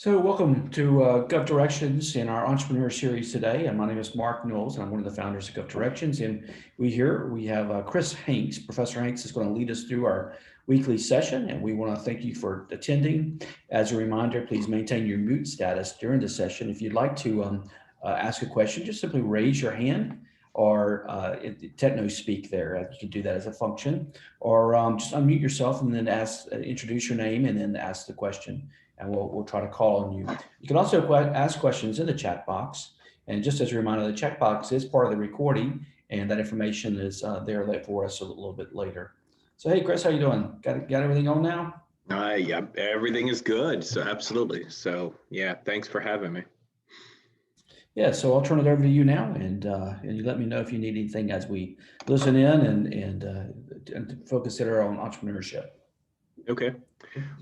So welcome to Gov Directions in our Entrepreneur Series today. And my name is Mark Knowles, and I'm one of the founders of Gov Directions. And we have Chris Hanks. Professor Hanks is going to lead us through our weekly session, and we want to thank you for attending. As a reminder, please maintain your mute status during the session. If you'd like to ask a question, just simply raise your hand or techno speak there. You can do that as a function, or just unmute yourself and then introduce your name and then ask the question, and we'll try to call on you. You can also ask questions in the chat box. And just as a reminder, the chat box is part of the recording, and that information is there for us a little bit later. So, hey, Chris, how you doing? Got everything on now? Yeah, everything is good. So absolutely. So yeah, thanks for having me. Yeah, so I'll turn it over to you now, and you let me know if you need anything as we listen in and focus it on entrepreneurship. Okay.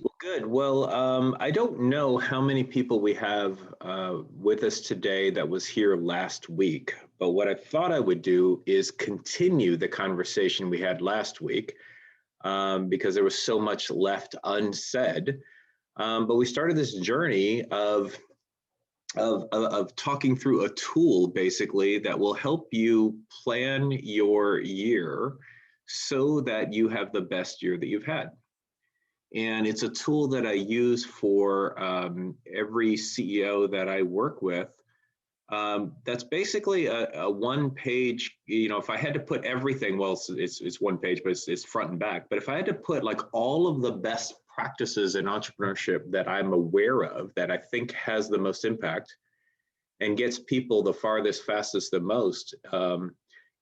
Well, good. Well, I don't know how many people we have with us today that was here last week, but what I thought I would do is continue the conversation we had last week because there was so much left unsaid. But we started this journey of talking through a tool basically that will help you plan your year so that you have the best year that you've had. And it's a tool that I use for every CEO that I work with. That's basically a one-page, if I had to put everything, well, it's one page, but it's front and back. But if I had to put like all of the best practices in entrepreneurship that I'm aware of, that I think has the most impact and gets people the farthest, fastest, the most,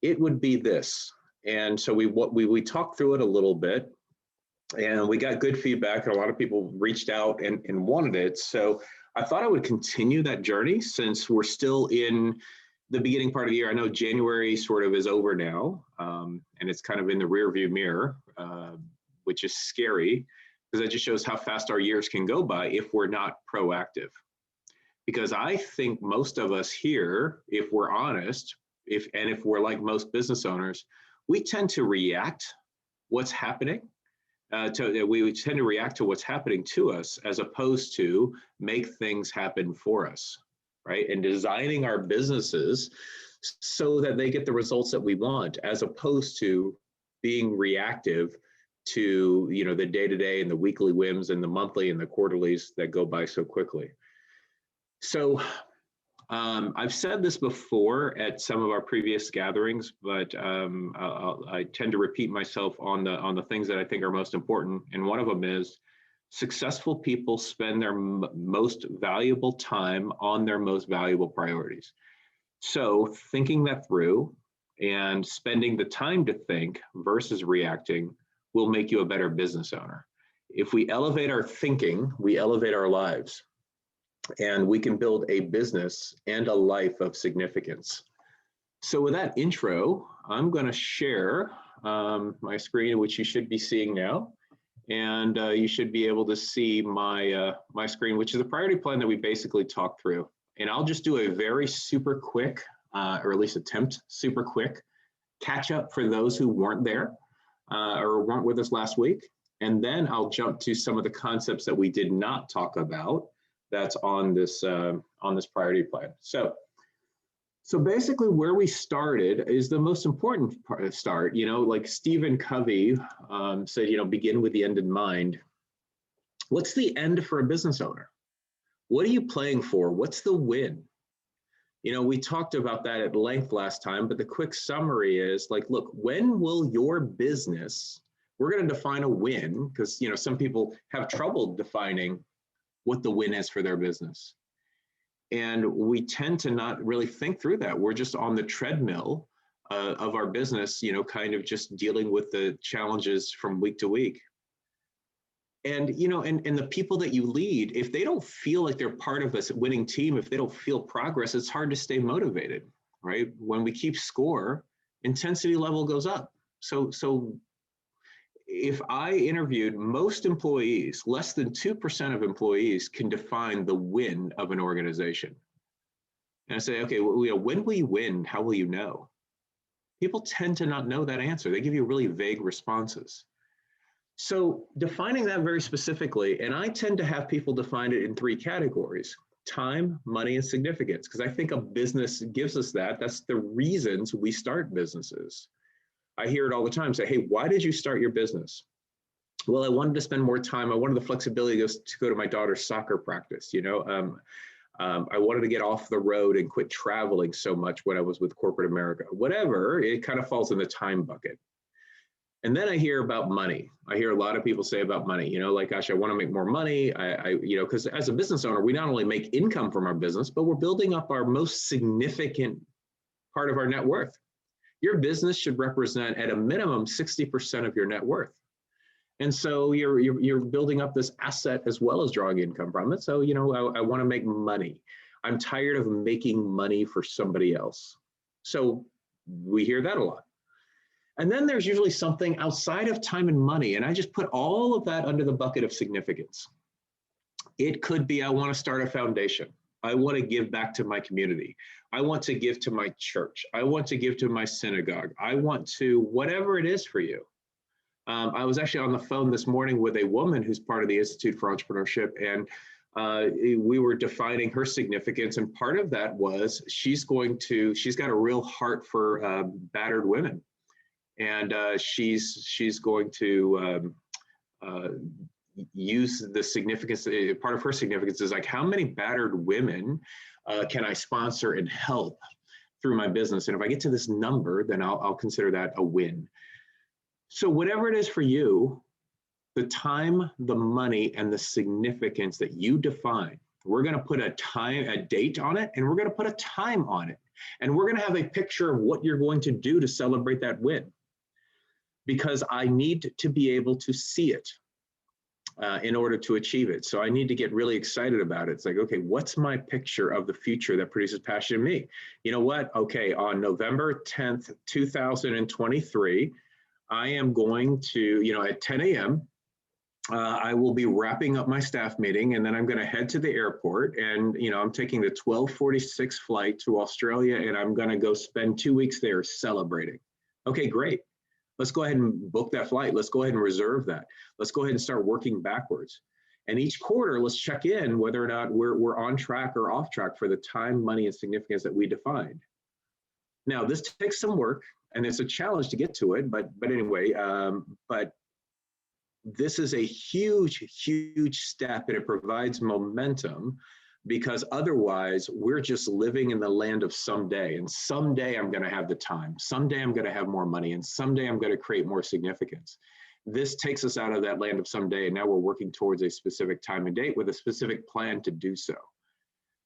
it would be this. And so we talked through it a little bit, and we got good feedback, and a lot of people reached out and wanted it. So I thought I would continue that journey since we're still in the beginning part of the year. I know January sort of is over now, and it's kind of in the rearview mirror, which is scary because that just shows how fast our years can go by if we're not proactive. Because I think most of us here, if we're honest, if we're like most business owners, we tend to react what's happening. We tend to react to what's happening to us as opposed to make things happen for us, right? And designing our businesses so that they get the results that we want, as opposed to being reactive to the day-to-day and the weekly whims and the monthly and the quarterlies that go by so quickly. So I've said this before at some of our previous gatherings, but I tend to repeat myself on the things that I think are most important. And one of them is successful people spend their most valuable time on their most valuable priorities. So thinking that through and spending the time to think versus reacting will make you a better business owner. If we elevate our thinking, we elevate our lives. And we can build a business and a life of significance. So with that intro, I'm going to share my screen, which you should be seeing now. And you should be able to see my screen, which is a priority plan that we basically talked through. And I'll just do a very super quick, or at least attempt super quick, catch up for those who weren't there or weren't with us last week. And then I'll jump to some of the concepts that we did not talk about that's on this priority plan. So basically where we started is the most important part of start. Like Stephen Covey said, begin with the end in mind. What's the end for a business owner? What are you playing for? What's the win? We talked about that at length last time, but the quick summary is like, look, when will your business, we're going to define a win because, some people have trouble defining what the win is for their business. And we tend to not really think through that. We're just on the treadmill of our business, kind of just dealing with the challenges from week to week. And, and the people that you lead, if they don't feel like they're part of a winning team, if they don't feel progress, it's hard to stay motivated, right? When we keep score, intensity level goes up. So if I interviewed most employees, less than 2% of employees can define the win of an organization. And I say, okay, well, when will you win? How will you know? People tend to not know that answer. They give you really vague responses. So defining that very specifically, and I tend to have people define it in three categories: time, money, and significance, because I think a business gives us that. That's the reasons we start businesses. I hear it all the time, say, hey, why did you start your business? Well, I wanted to spend more time. I wanted the flexibility to go to my daughter's soccer practice. I wanted to get off the road and quit traveling so much when I was with corporate America. Whatever, it kind of falls in the time bucket. And then I hear about money. I hear a lot of people say about money, like, gosh, I want to make more money. Because as a business owner, we not only make income from our business, but we're building up our most significant part of our net worth. Your business should represent at a minimum 60% of your net worth. And so you're building up this asset as well as drawing income from it. So, I want to make money. I'm tired of making money for somebody else. So we hear that a lot. And then there's usually something outside of time and money. And I just put all of that under the bucket of significance. It could be, I want to start a foundation. I want to give back to my community. I want to give to my church. I want to give to my synagogue. I want to, whatever it is for you. I was actually on the phone this morning with a woman who's part of the Institute for Entrepreneurship, and we were defining her significance. And part of that was she's got a real heart for battered women. And she's going to use the significance. Part of her significance is like, how many battered women can I sponsor and help through my business? And if I get to this number, then I'll consider that a win. So whatever it is for you, the time, the money, and the significance that you define, we're going to put a date on it, and we're going to put a time on it. And we're going to have a picture of what you're going to do to celebrate that win. Because I need to be able to see it in order to achieve it. So I need to get really excited about it. It's like, okay, what's my picture of the future that produces passion in me? You know what? Okay, on November 10th, 2023, I am going to, at 10 a.m., I will be wrapping up my staff meeting, and then I'm going to head to the airport, and, I'm taking the 12:46 flight to Australia, and I'm going to go spend 2 weeks there celebrating. Okay, great. Let's go ahead and book that flight. Let's go ahead and reserve that. Let's go ahead and start working backwards. And each quarter, let's check in whether or not we're on track or off track for the time, money, and significance that we defined. Now, this takes some work, and it's a challenge to get to it, but anyway, but this is a huge, huge step, and it provides momentum, because otherwise we're just living in the land of someday. And someday I'm going to have the time. Someday I'm going to have more money, and someday I'm going to create more significance. This takes us out of that land of someday, and now we're working towards a specific time and date with a specific plan to do so.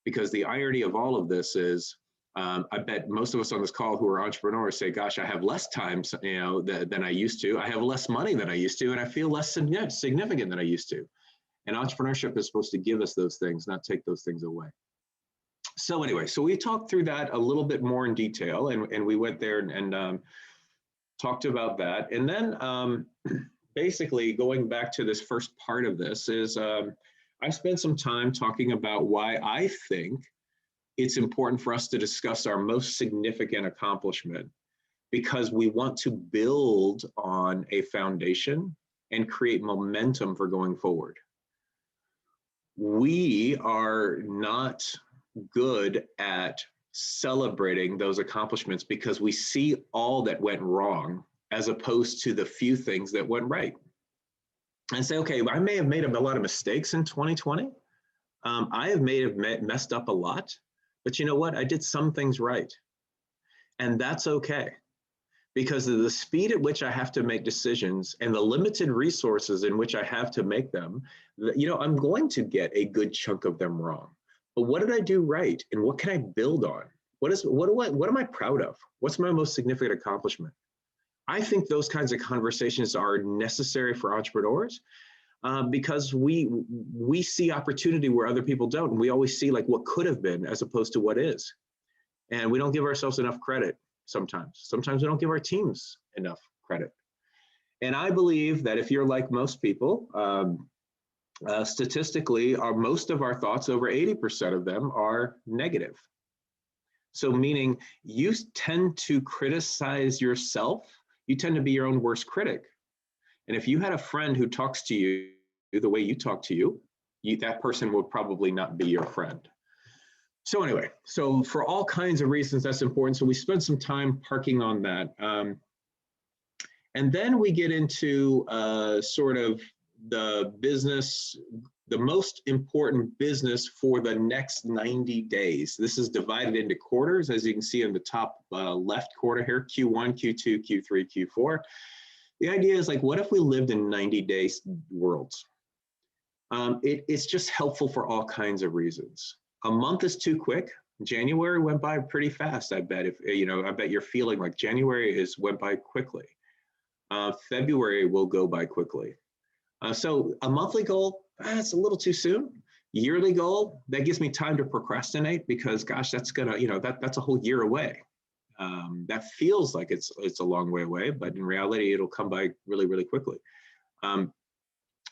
Because the irony of all of this is, I bet most of us on this call who are entrepreneurs say, gosh, I have less time than I used to. I have less money than I used to, and I feel less significant than I used to. And entrepreneurship is supposed to give us those things, not take those things away. So anyway, so we talked through that a little bit more in detail, and we went there and talked about that. And then basically going back to this first part of this is I spent some time talking about why I think it's important for us to discuss our most significant accomplishment, because we want to build on a foundation and create momentum for going forward. We are not good at celebrating those accomplishments because we see all that went wrong as opposed to the few things that went right. And say, okay, I may have made a lot of mistakes in 2020. I have messed up a lot, but you know what? I did some things right. And that's okay. Because of the speed at which I have to make decisions and the limited resources in which I have to make them, I'm going to get a good chunk of them wrong. But what did I do right? And what can I build on? What am I proud of? What's my most significant accomplishment? I think those kinds of conversations are necessary for entrepreneurs because we see opportunity where other people don't. And we always see like what could have been as opposed to what is. And we don't give ourselves enough credit. Sometimes we don't give our teams enough credit. And I believe that if you're like most people, statistically, most of our thoughts, over 80% of them, are negative. So meaning you tend to criticize yourself. You tend to be your own worst critic. And if you had a friend who talks to you the way you talk to that person would probably not be your friend. So anyway, so for all kinds of reasons, that's important. So we spent some time parking on that. And then we get into sort of the business, the most important business for the next 90 days. This is divided into quarters, as you can see in the top left quarter here, Q1, Q2, Q3, Q4. The idea is like, what if we lived in 90-day worlds? It's just helpful for all kinds of reasons. A month is too quick. January went by pretty fast, I bet. I bet you're feeling like January went by quickly. February will go by quickly. So a monthly goal, it's a little too soon. Yearly goal, that gives me time to procrastinate because, gosh, that's that's a whole year away. That feels like it's a long way away, but in reality, it'll come by really, really quickly.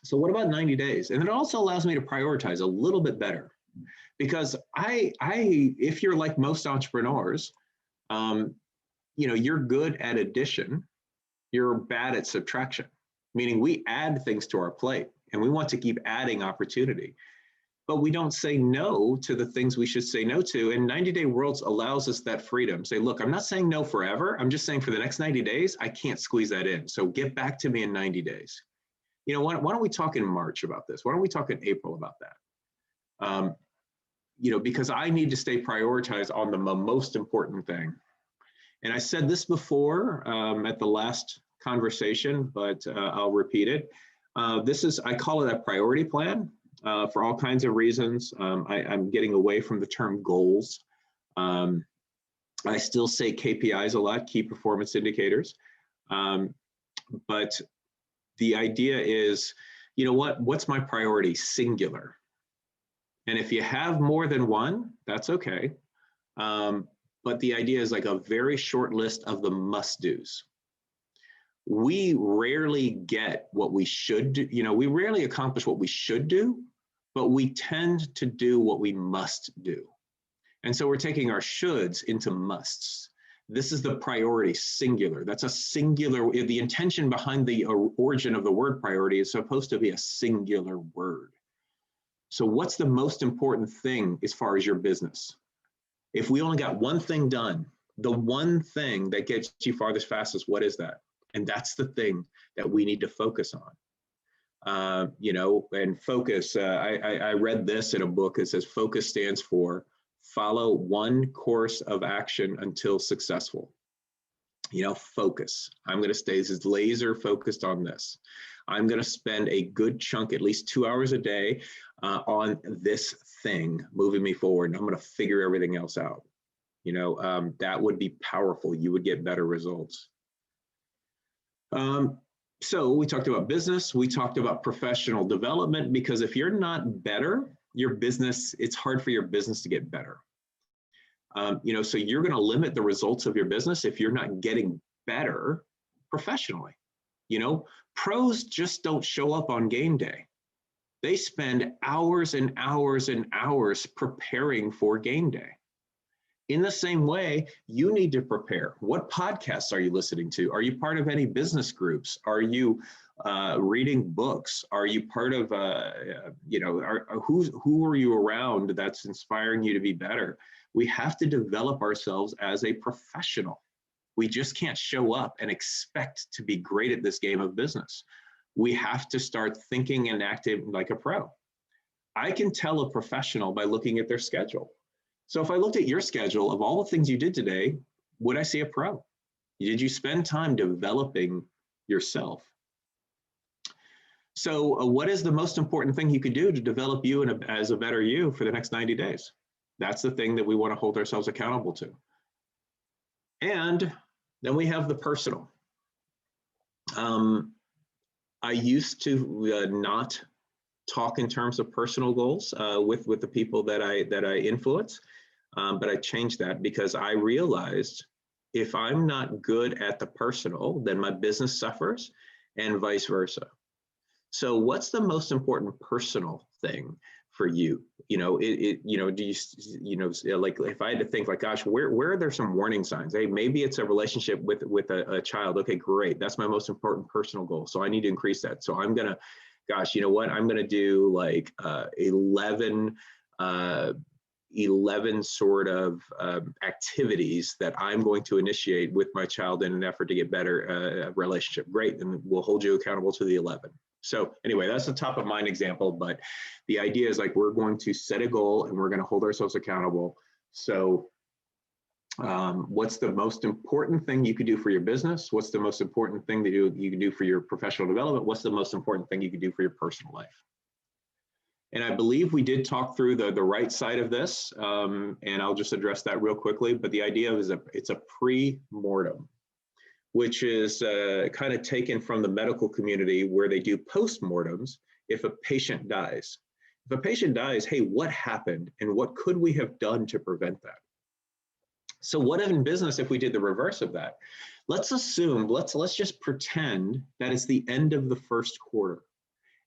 So what about 90 days? And it also allows me to prioritize a little bit better because if you're like most entrepreneurs, you're good at addition, you're bad at subtraction, meaning we add things to our plate and we want to keep adding opportunity, but we don't say no to the things we should say no to. And 90-day worlds allows us that freedom. Say, look, I'm not saying no forever. I'm just saying for the next 90 days, I can't squeeze that in. So get back to me in 90 days. Why don't we talk in March about this? Why don't we talk in April about that? Because I need to stay prioritized on the most important thing. And I said this before at the last conversation, but I'll repeat it. I call it a priority plan for all kinds of reasons. I'm getting away from the term goals. I still say KPIs a lot, key performance indicators. But the idea is, what's my priority? Singular. And if you have more than one, that's okay. But the idea is like a very short list of the must-dos. We rarely get what we should do. We rarely accomplish what we should do, but we tend to do what we must do. And so we're taking our shoulds into musts. This is the priority, singular. That's a singular, the intention behind the origin of the word priority is supposed to be a singular word. So what's the most important thing as far as your business? If we only got one thing done, the one thing that gets you farthest fastest, what is that? And that's the thing that we need to focus on. And focus, I read this in a book. It says focus stands for follow one course of action until successful. Focus. I'm going to stay as laser focused on this. I'm going to spend a good chunk, at least 2 hours a day, on this thing moving me forward. And I'm going to figure everything else out. That would be powerful. You would get better results. So we talked about business. We talked about professional development, because if you're not better, it's hard for your business to get better. So you're going to limit the results of your business if you're not getting better professionally. Pros just don't show up on game day. They spend hours and hours and hours preparing for game day. In the same way, you need to prepare. What podcasts are you listening to? Are you part of any business groups? Are you reading books? Are you part of, who are you around that's inspiring you to be better? We have to develop ourselves as a professional. We just can't show up and expect to be great at this game of business. We have to start thinking and acting like a pro. I can tell a professional by looking at their schedule. So if I looked at your schedule of all the things you did today, would I see a pro? Did you spend time developing yourself? So what is the most important thing you could do to develop you as a better you for the next 90 days? That's the thing that we want to hold ourselves accountable to. And then we have the personal. I used to not talk in terms of personal goals with the people that I influence, but I changed that because I realized if I'm not good at the personal, then my business suffers, and vice versa. So what's the most important personal thing for you? You know, do you, like if I had to think like, gosh, where are there some warning signs? Hey, maybe it's a relationship with a child. Okay, great. That's my most important personal goal. So I need to increase that. So I'm going to, gosh, you know what? I'm going to do like 11 sort of activities that I'm going to initiate with my child in an effort to get better relationship. Great, and we'll hold you accountable to the 11. So anyway, that's a top of mind example, but the idea is like we're going to set a goal and we're going to hold ourselves accountable. So what's the most important thing you could do for your business? What's the most important thing that you can do for your professional development? What's the most important thing you can do for your personal life? And I believe we did talk through the right side of this, and I'll just address that real quickly. But the idea is it's a pre-mortem, which is kind of taken from the medical community where they do post-mortems if a patient dies. If a patient dies, hey, what happened and what could we have done to prevent that? So what in business if we did the reverse of that? Let's assume, let's just pretend that it's the end of the first quarter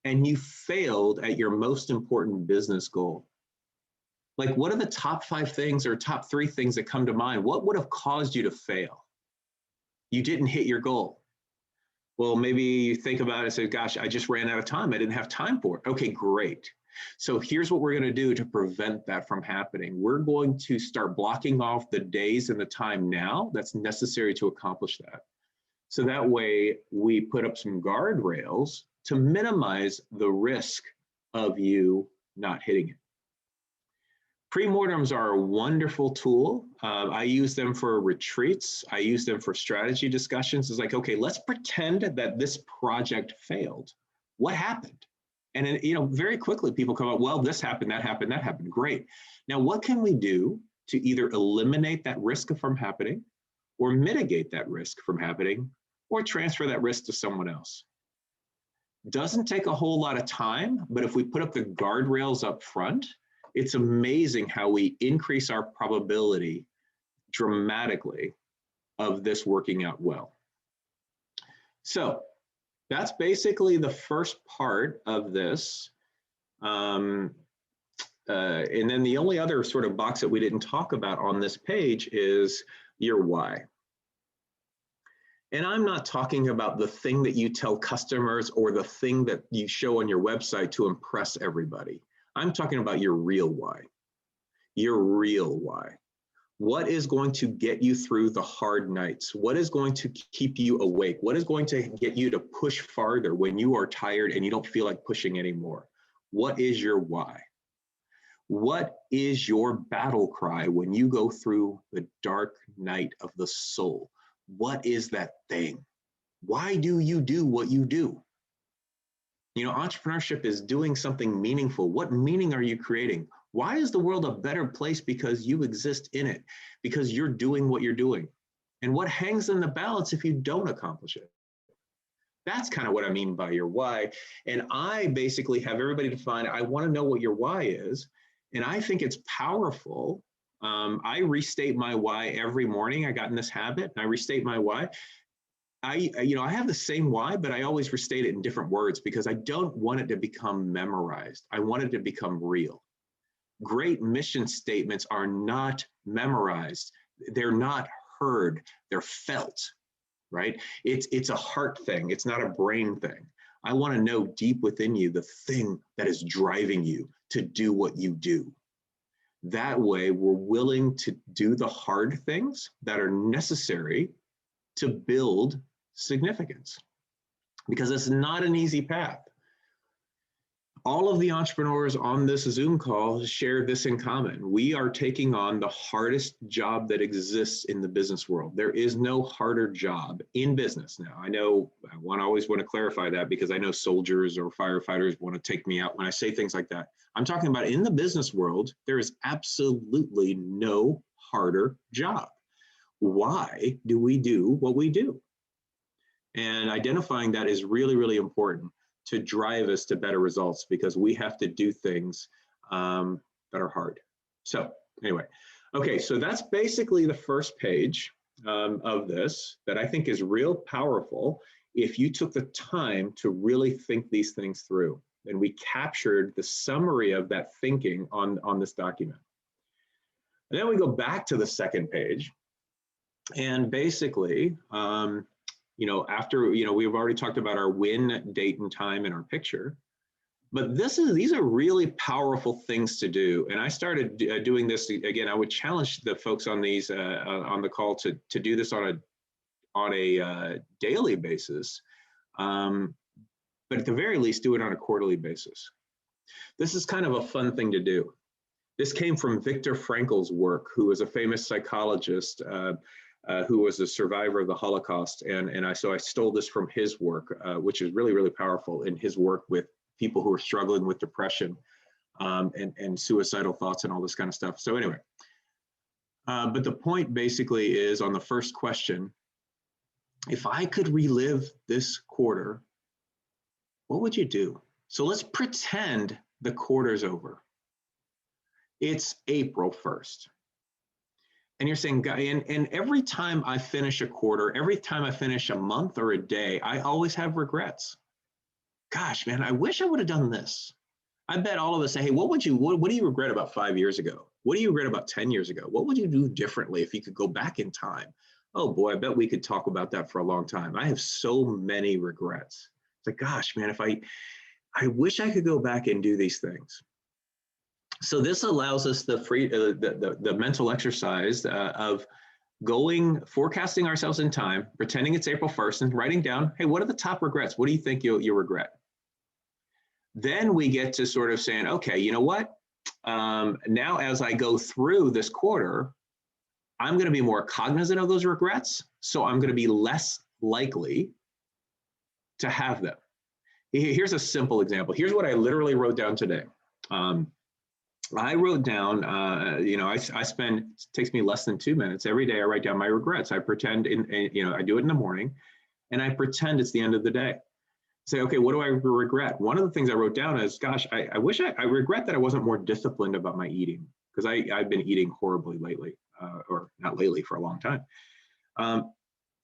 and you failed at your most important business goal. Like, what are the top 5 things or top 3 things that come to mind? What would have caused you to fail? You didn't hit your goal. Well, maybe you think about it and say, gosh, I just ran out of time. I didn't have time for it. Okay, great. So here's what we're going to do to prevent that from happening. We're going to start blocking off the days and the time now that's necessary to accomplish that. So that way we put up some guardrails to minimize the risk of you not hitting it. Pre-mortems are a wonderful tool. I use them for retreats. I use them for strategy discussions. It's like, okay, let's pretend that this project failed. What happened? And then, very quickly people come up, well, this happened, that happened, that happened. Great. Now, what can we do to either eliminate that risk from happening or mitigate that risk from happening or transfer that risk to someone else? Doesn't take a whole lot of time, but if we put up the guardrails up front, it's amazing how we increase our probability dramatically of this working out well. So that's basically the first part of this. And then the only other sort of box that we didn't talk about on this page is your why. And I'm not talking about the thing that you tell customers or the thing that you show on your website to impress everybody. I'm talking about your real why. Your real why. What is going to get you through the hard nights? What is going to keep you awake? What is going to get you to push farther when you are tired and you don't feel like pushing anymore? What is your why? What is your battle cry when you go through the dark night of the soul? What is that thing? Why do you do what you do? Entrepreneurship is doing something meaningful. What meaning are you creating? Why is the world a better place? Because you exist in it, because you're doing what you're doing. And what hangs in the balance if you don't accomplish it? That's kind of what I mean by your why. And I basically have everybody define, I want to know what your why is. And I think it's powerful. I restate my why every morning. I got in this habit and I restate my why. I have the same why, but I always restate it in different words because I don't want it to become memorized. I want it to become real. Great mission statements are not memorized. They're not heard. They're felt, right? It's a heart thing. It's not a brain thing. I want to know deep within you the thing that is driving you to do what you do. That way, we're willing to do the hard things that are necessary to build significance, because it's not an easy path. All of the entrepreneurs on this Zoom call share this in common. We are taking on the hardest job that exists in the business world. There is no harder job in business. Now, I know I always want to clarify that because I know soldiers or firefighters want to take me out when I say things like that. I'm talking about in the business world, there is absolutely no harder job. Why do we do what we do? And identifying that is really, really important to drive us to better results because we have to do things that are hard. So anyway, okay, so that's basically the first page of this that I think is real powerful if you took the time to really think these things through. And we captured the summary of that thinking on this document. And then we go back to the second page. And basically, after, we've already talked about our win, date, and time in our picture. But these are really powerful things to do. And I started doing this again. I would challenge the folks on these on the call to do this on a daily basis. But at the very least, do it on a quarterly basis. This is kind of a fun thing to do. This came from Viktor Frankl's work, who was a famous psychologist who was a survivor of the Holocaust. So I stole this from his work, which is really, really powerful in his work with people who are struggling with depression and suicidal thoughts and all this kind of stuff. So anyway, but the point basically is on the first question, if I could relive this quarter, what would you do? So let's pretend the quarter's over. It's April 1st. And you're saying, and every time I finish a quarter, every time I finish a month or a day, I always have regrets. Gosh, man, I wish I would have done this. I bet all of us say, hey, what do you regret about 5 years ago? What do you regret about 10 years ago? What would you do differently if you could go back in time? Oh boy, I bet we could talk about that for a long time. I have so many regrets. It's like, gosh, man, if I wish I could go back and do these things. So this allows us the mental exercise of forecasting ourselves in time, pretending it's April 1st and writing down, hey, what are the top regrets? What do you think you'll regret? Then we get to sort of saying, okay, you know what? Now as I go through this quarter, I'm going to be more cognizant of those regrets. So I'm going to be less likely to have them. Here's a simple example. Here's what I literally wrote down today. I wrote down, it takes me less than 2 minutes. Every day I write down my regrets. I pretend, I do it in the morning and I pretend it's the end of the day. Say, okay, what do I regret? One of the things I wrote down is, gosh, I regret that I wasn't more disciplined about my eating, because I've been eating horribly lately, or not lately, for a long time.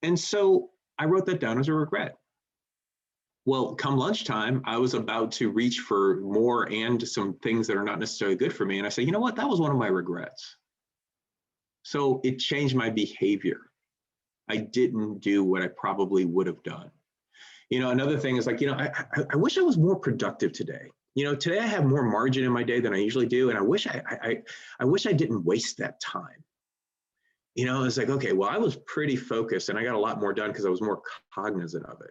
And so I wrote that down as a regret. Well, come lunchtime, I was about to reach for more and some things that are not necessarily good for me. And I said, you know what? That was one of my regrets. So it changed my behavior. I didn't do what I probably would have done. Another thing is like, I wish I was more productive today. Today I have more margin in my day than I usually do. And I wish I didn't waste that time. It's like, okay, well, I was pretty focused and I got a lot more done because I was more cognizant of it.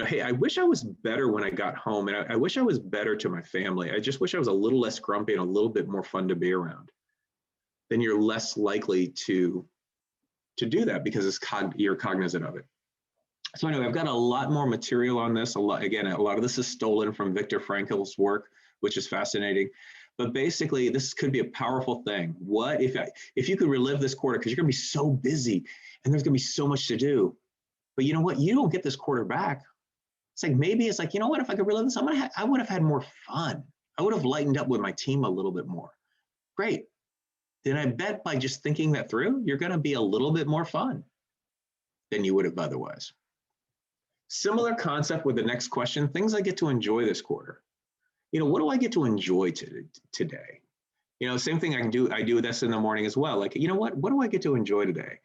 Hey, I wish I was better when I got home, and I wish I was better to my family. I just wish I was a little less grumpy and a little bit more fun to be around. Then you're less likely to do that because you're cognizant of it. So anyway, I've got a lot more material on this. A lot of this is stolen from Viktor Frankl's work, which is fascinating. But basically, this could be a powerful thing. What if you could relive this quarter, because you're going to be so busy and there's going to be so much to do. But you know what? You don't get this quarter back. It's like, maybe it's like, you know what, if I could relive this, I would have had more fun. I would have lightened up with my team a little bit more. Great. Then I bet by just thinking that through, you're going to be a little bit more fun than you would have otherwise. Similar concept with the next question, things I get to enjoy this quarter. What do I get to enjoy today? Same thing I do this in the morning as well. Like, what do I get to enjoy today?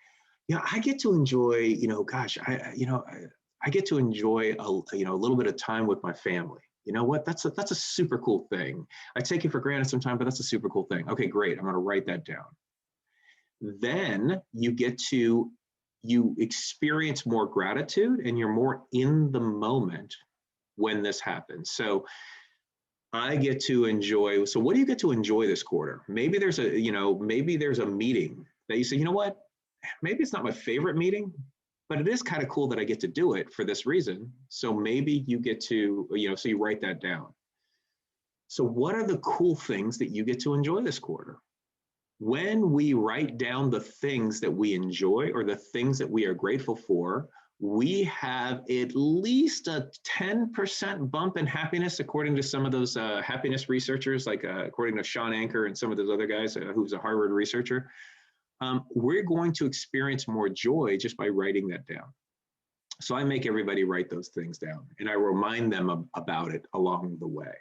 I get to enjoy, I get to enjoy a little bit of time with my family. You know what? That's a super cool thing. I take it for granted sometimes, but that's a super cool thing. Okay, great. I'm going to write that down. Then you experience more gratitude and you're more in the moment when this happens. So I get to enjoy. So what do you get to enjoy this quarter? Maybe there's a meeting that you say, you know what? Maybe it's not my favorite meeting, but it is kind of cool that I get to do it for this reason. So maybe you get to, so you write that down. So what are the cool things that you get to enjoy this quarter? When we write down the things that we enjoy or the things that we are grateful for, we have at least a 10% bump in happiness, according to some of those happiness researchers, like according to Sean Anker and some of those other guys, who's a Harvard researcher. We're going to experience more joy just by writing that down. So I make everybody write those things down, and I remind them about it along the way.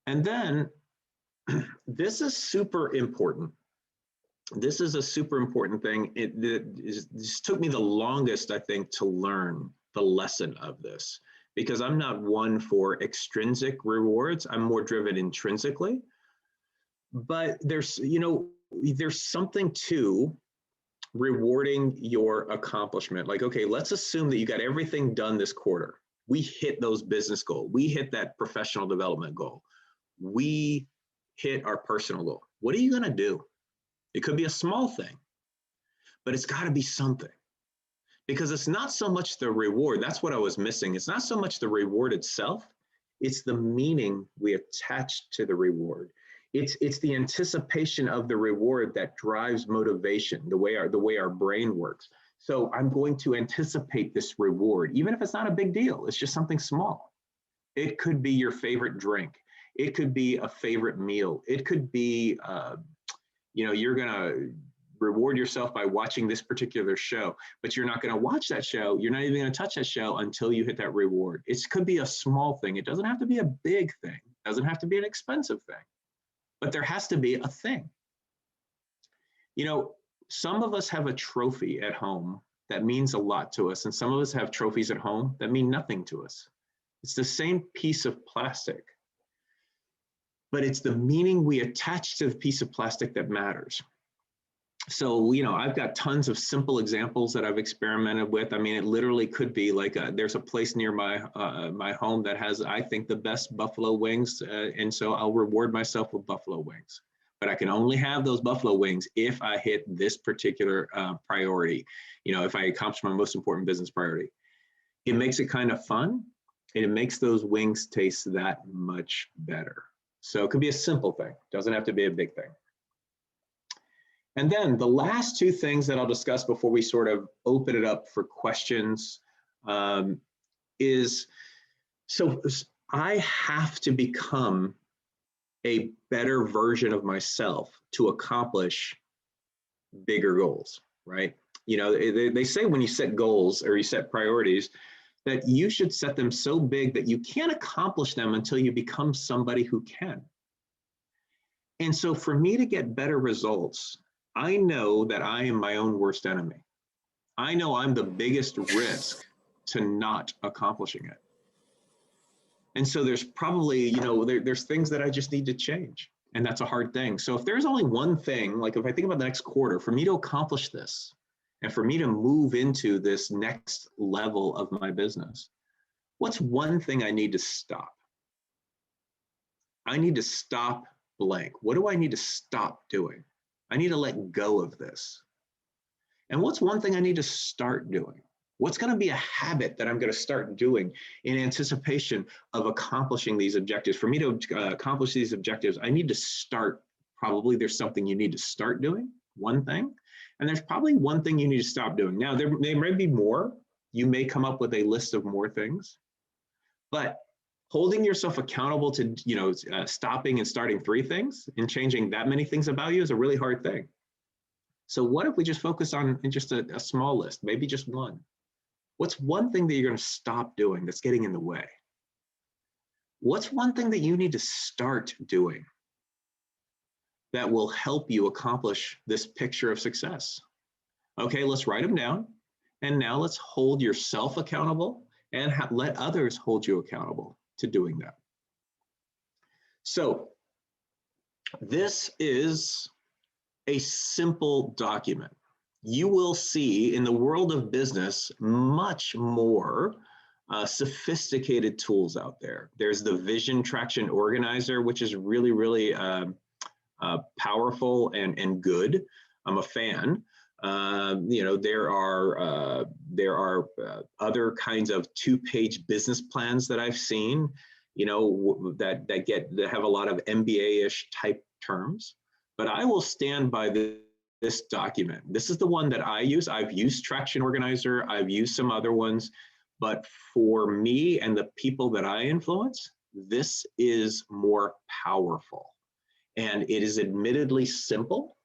And then this is super important. This is a super important thing. This took me the longest, I think, to learn the lesson of this, because I'm not one for extrinsic rewards. I'm more driven intrinsically. But there's something to rewarding your accomplishment. Like, okay, let's assume that you got everything done this quarter. We hit those business goals. We hit that professional development goal. We hit our personal goal. What are you going to do? It could be a small thing, but it's got to be something, because it's not so much the reward. That's what I was missing. It's not so much the reward itself. It's the meaning we attach to the reward. It's the anticipation of the reward that drives motivation, the way our brain works. So I'm going to anticipate this reward, even if it's not a big deal. It's just something small. It could be your favorite drink. It could be a favorite meal. It could be, you're going to reward yourself by watching this particular show, but you're not going to watch that show. You're not even going to touch that show until you hit that reward. It could be a small thing. It doesn't have to be a big thing. It doesn't have to be an expensive thing, but there has to be a thing. Some of us have a trophy at home that means a lot to us, and some of us have trophies at home that mean nothing to us. It's the same piece of plastic, but it's the meaning we attach to the piece of plastic that matters. So, I've got tons of simple examples that I've experimented with. I mean, it literally could be like there's a place near my home that has, I think, the best buffalo wings. And so I'll reward myself with buffalo wings. But I can only have those buffalo wings if I hit this particular priority, if I accomplish my most important business priority. It makes it kind of fun, and it makes those wings taste that much better. So it could be a simple thing. Doesn't have to be a big thing. And then the last two things that I'll discuss before we sort of open it up for questions is, so I have to become a better version of myself to accomplish bigger goals, right? They say when you set goals or you set priorities, that you should set them so big that you can't accomplish them until you become somebody who can. And so for me to get better results, I know that I am my own worst enemy. I know I'm the biggest risk to not accomplishing it. And so there's probably, there's things that I just need to change. And that's a hard thing. So if there's only one thing, like if I think about the next quarter, for me to accomplish this, and for me to move into this next level of my business, what's one thing I need to stop? I need to stop blank. What do I need to stop doing? I need to let go of this. And what's one thing I need to start doing? What's going to be a habit that I'm going to start doing in anticipation of accomplishing these objectives? For me to accomplish these objectives, I need to start. Probably there's something you need to start doing, one thing. And there's probably one thing you need to stop doing. Now, there may be more. You may come up with a list of more things. But holding yourself accountable to, stopping and starting 3 things and changing that many things about you is a really hard thing. So what if we just focus on just a small list, maybe just one? What's one thing that you're going to stop doing that's getting in the way? What's one thing that you need to start doing that will help you accomplish this picture of success? Okay, let's write them down. And now let's hold yourself accountable and let others hold you accountable to doing that. So this is a simple document. You will see in the world of business much more sophisticated tools out there. There's the Vision Traction Organizer, which is really, really powerful and good. I'm a fan. There are other kinds of 2-page business plans that I've seen, that have a lot of MBA-ish type terms. But I will stand by this document. This is the one that I use. I've used Traction Organizer. I've used some other ones. But for me and the people that I influence, this is more powerful. And it is admittedly simple,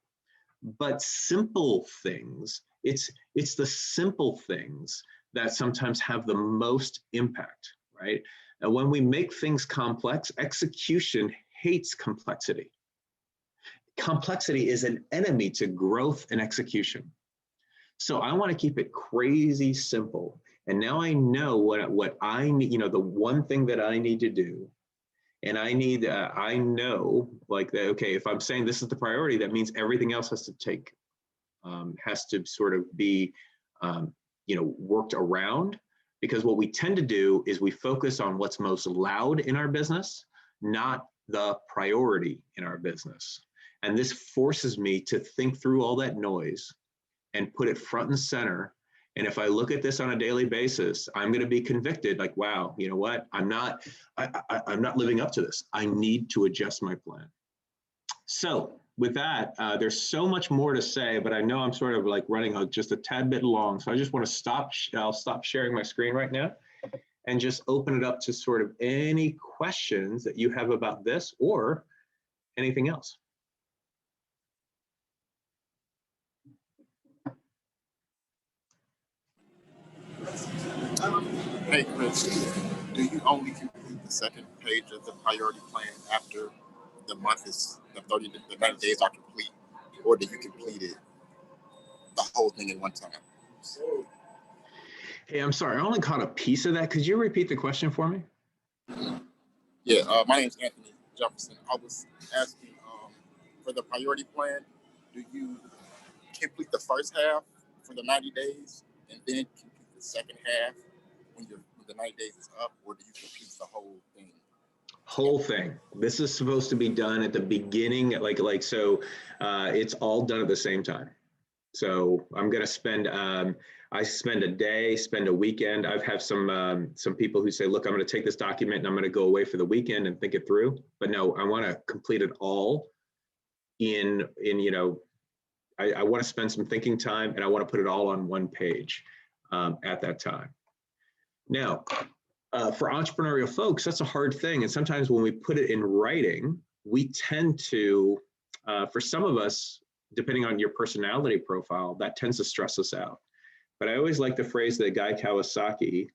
but simple things It's the simple things that sometimes have the most impact, right? And when we make things complex, execution hates complexity. Complexity is an enemy to growth and execution. So I want to keep it crazy simple. And now I know what I need, the one thing that I need to do. And I know like that, okay, if I'm saying this is the priority, that means everything else has to sort of be, worked around, because what we tend to do is we focus on what's most loud in our business, not the priority in our business. And this forces me to think through all that noise and put it front and center. And if I look at this on a daily basis, I'm going to be convicted like, wow, you know what? I'm not living up to this. I need to adjust my plan. So with that, there's so much more to say, but I know I'm sort of like running just a tad bit long. So I just want to I'll stop sharing my screen right now and just open it up to sort of any questions that you have about this or anything else. Hey, Chris, do you only complete the second page of the priority plan after the 90 days are complete, or do you complete it the whole thing in one time? Hey, I'm sorry, I only caught a piece of that. Could you repeat the question for me? Yeah, my name's Anthony Jefferson. I was asking for the priority plan, do you complete the first half for the 90 days and then complete the second half when the 90 days is up, or do you complete the whole thing? Whole thing. This is supposed to be done at the beginning, so it's all done at the same time. So I'm going to spend, I spend a day, spend a weekend. I've had some people who say, look, I'm going to take this document and I'm going to go away for the weekend and think it through. But no, I want to complete it all I want to spend some thinking time and I want to put it all on one page at that time. Now, for entrepreneurial folks, that's a hard thing. And sometimes when we put it in writing, we tend to, for some of us, depending on your personality profile, that tends to stress us out. But I always like the phrase that Guy Kawasaki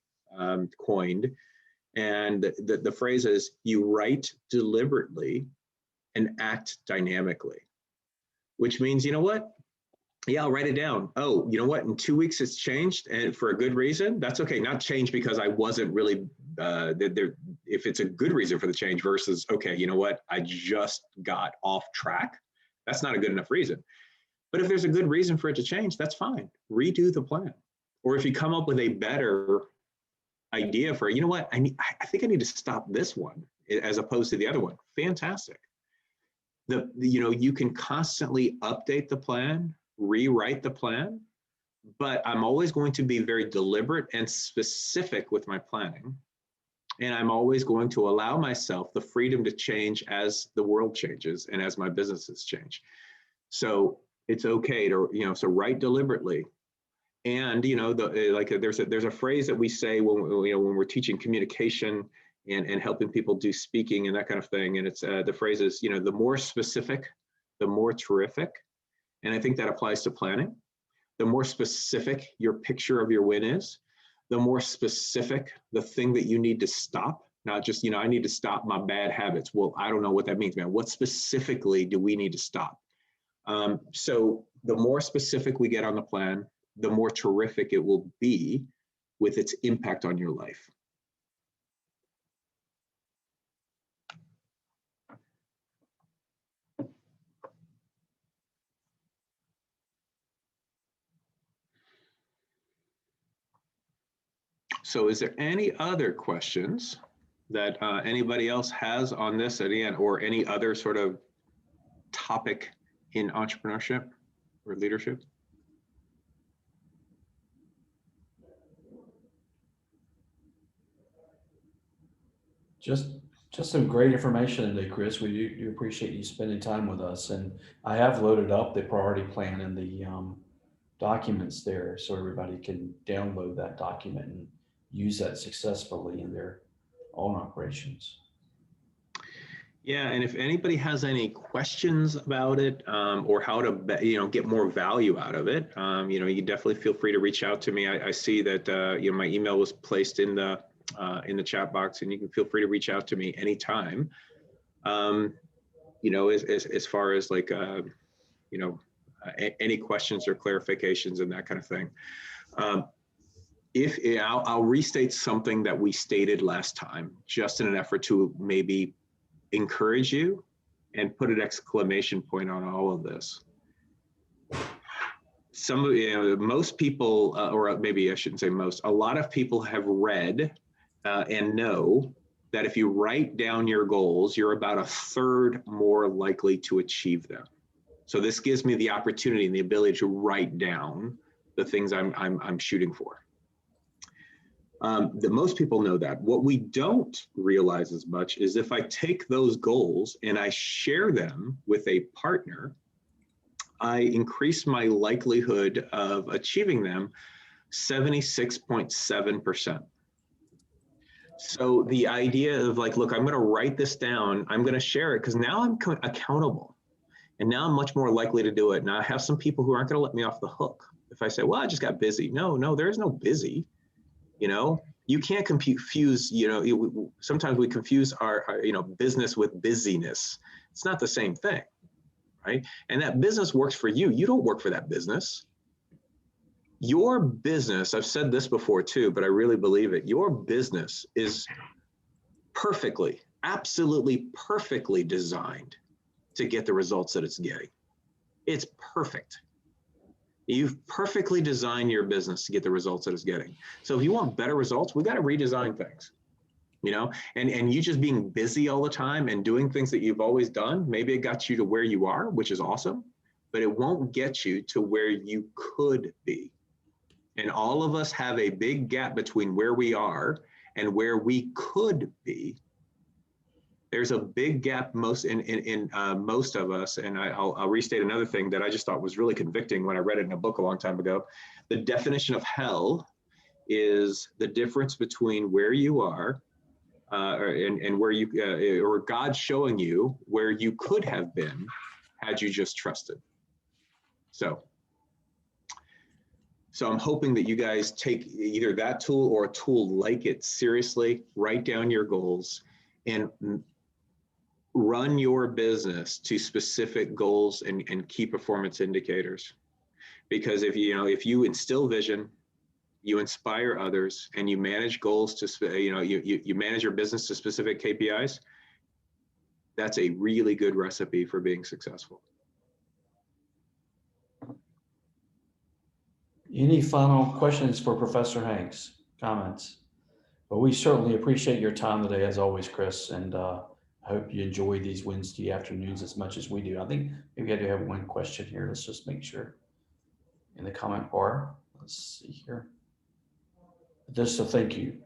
coined. And the phrase is, you write deliberately and act dynamically, which means, you know what? Yeah, I'll write it down. Oh, you know what? In 2 weeks, it's changed, and for a good reason. That's okay. Not change because I wasn't really there. If it's a good reason for the change versus, okay, you know what? I just got off track. That's not a good enough reason. But if there's a good reason for it to change, that's fine. Redo the plan. Or if you come up with a better idea for, you know what? I think I need to stop this one as opposed to the other one. Fantastic. You can constantly update the plan, rewrite the plan, but I'm always going to be very deliberate and specific with my planning. And I'm always going to allow myself the freedom to change as the world changes and as my businesses change. So it's okay to, so write deliberately. And, there's a phrase that we say when we're teaching communication and helping people do speaking and that kind of thing. And it's the phrase is, the more specific, the more terrific. And I think that applies to planning. The more specific your picture of your win is, the more specific the thing that you need to stop. Not just, I need to stop my bad habits. Well, I don't know what that means, man. What specifically do we need to stop? So the more specific we get on the plan, the more terrific it will be with its impact on your life. So is there any other questions that anybody else has on this at the end, or any other sort of topic in entrepreneurship or leadership? Just some great information today, Chris. We do appreciate you spending time with us. And I have loaded up the priority plan and the documents there so everybody can download that document and use that successfully in their own operations. Yeah, and if anybody has any questions about it, or how to get more value out of it, you definitely feel free to reach out to me. I see that my email was placed in the chat box, and you can feel free to reach out to me anytime. As far as like any questions or clarifications and that kind of thing. I'll restate something that we stated last time, just in an effort to maybe encourage you and put an exclamation point on all of this. Most people, or maybe I shouldn't say most, a lot of people have read and know that if you write down your goals, you're about a third more likely to achieve them. So this gives me the opportunity and the ability to write down the things I'm shooting for. That most people know that. What we don't realize as much is if I take those goals and I share them with a partner, I increase my likelihood of achieving them 76.7%. So the idea of like, look, I'm going to write this down, I'm going to share it because now I'm accountable, and now I'm much more likely to do it. Now I have some people who aren't going to let me off the hook if I say, well, I just got busy. No, there is no busy. You can't confuse, sometimes we confuse our business with busyness. It's not the same thing, right? And that business works for you. You don't work for that business. Your business, I've said this before too, but I really believe it. Your business is perfectly, absolutely perfectly designed to get the results that it's getting. It's perfect. You've perfectly designed your business to get the results that it's getting. So if you want better results, we got to redesign things, and you just being busy all the time and doing things that you've always done, maybe it got you to where you are, which is awesome, but it won't get you to where you could be. And all of us have a big gap between where we are and where we could be. There's a big gap most in most of us. And I'll restate another thing that I just thought was really convicting when I read it in a book a long time ago. The definition of hell is the difference between where you are and where you, or God showing you where you could have been had you just trusted. So I'm hoping that you guys take either that tool or a tool like it seriously, write down your goals, and run your business to specific goals and key performance indicators. Because if you instill vision, you inspire others, and you manage goals to, you manage your business to specific KPIs, that's a really good recipe for being successful. Any final questions for Professor Hanks? Comments? Well, we certainly appreciate your time today, as always, Chris, and I hope you enjoy these Wednesday afternoons as much as we do. I think maybe I do have one question here. Let's just make sure in the comment bar. Let's see here. Just a thank you,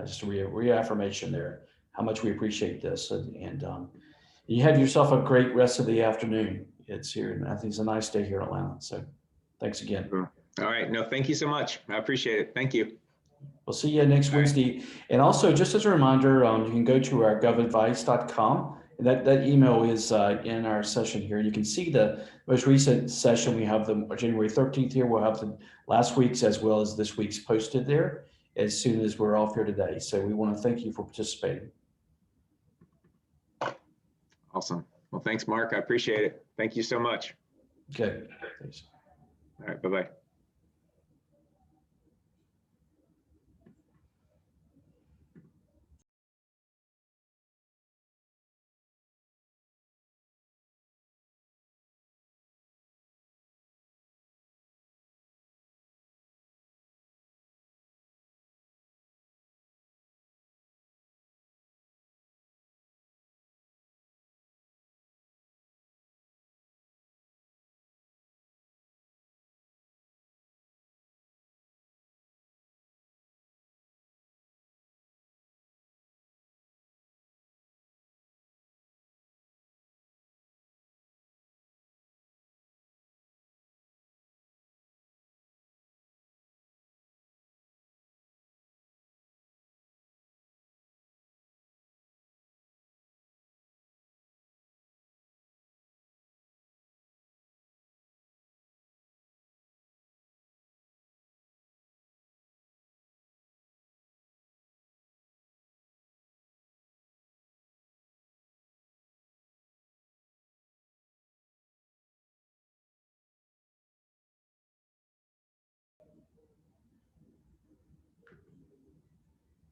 just a reaffirmation there, how much we appreciate this. And you have yourself a great rest of the afternoon. It's here, and I think it's a nice day here in Atlanta. So thanks again. All right. No, thank you so much. I appreciate it. Thank you. We'll see you next Wednesday. Right. And also, just as a reminder, you can go to our govadvice.com. That email is in our session here. You can see the most recent session. We have the January 13th here. We'll have the last week's as well as this week's posted there as soon as we're off here today. So we want to thank you for participating. Awesome. Well, thanks, Mark. I appreciate it. Thank you so much. Okay. Thanks. All right. Bye-bye.